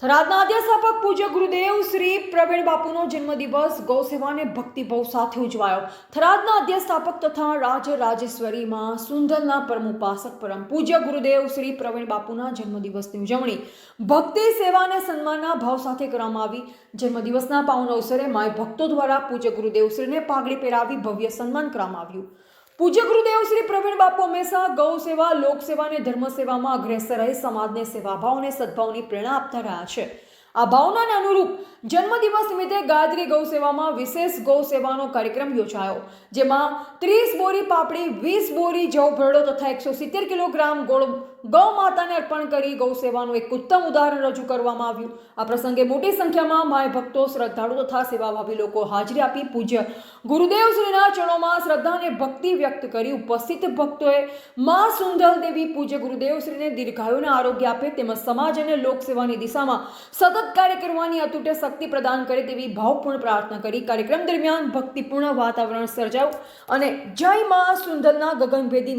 થરાદના અધ્યાપક પૂજ્ય ગુરુદેવ શ્રી પ્રવીણ બાપુનો જન્મદિવસ ગૌસેવાને ભક્તિભાવ સાથે ઉજવાયો. થરાદના અધ્યાપક તથા રાજરાજેશ્વરી માં સુંદરના પરમ ઉપાસક પરમ પૂજ્ય ગુરુદેવ શ્રી પ્રવીણ બાપુના જન્મદિવસની ઉજવણી ભક્તિ સેવા અને સન્માનના ભાવ સાથે કરવામાં આવી. જન્મદિવસના પાવન અવસરે માય ભક્તો દ્વારા પૂજ્ય ગુરુદેવ શ્રીને પાઘડી પહેરાવી ભવ્ય સન્માન કરવામાં આવ્યું. પૂજ્ય ગુરુદેવ શ્રી પ્રવીણ બાપુ હંમેશા ગૌ સેવા, લોક સેવા અને ધર્મ સેવામાં અગ્રેસર રહી સમાજને સેવાભાવ અને સદભાવની પ્રેરણા આપતા રહ્યા છે. આ ભાવનાને અનુરૂપ જન્મદિવસ નિમિત્તે ગાયત્રી ગૌ સેવામાં વિશેષ ગૌ સેવાનો કાર્યક્રમ યોજાયો, જેમાં 30 બોરી પાપડી, 20 બોરી જવ ભરડો તથા 170 કિલોગ્રામ ગોળ ગૌ માતાને અર્પણ કરી ગૌ સેવાનું એક ઉત્તમ ઉદાહરણ રજૂ કરવામાં આવ્યું. આ પ્રસંગે મોટી સંખ્યામાં માય ભક્તો, શ્રદ્ધાળુ તથા સેવાભાવી લોકો હાજરી આપી પૂજ્ય ગુરુદેવ શ્રીના ચરણોમાં શ્રદ્ધા અને ભક્તિ વ્યક્ત કરી. ઉપસ્થિત ભક્તોએ માં સુંદલ દેવી પૂજ્ય ગુરુદેવ શ્રીને દીર્ઘાયુ અને આરોગ્ય આપે તેમજ સમાજ અને લોક સેવાની દિશામાં સતત કાર્ય કરવાની અતૂટ શક્તિ પ્રદાન કરે તેવી ભાવપૂર્ણ પ્રાર્થના કરી. કાર્યક્રમ દરમિયાન ભક્તિપૂર્ણ વાતાવરણ સર્જાયું અને જય માં સુંદરના ગગનભેદી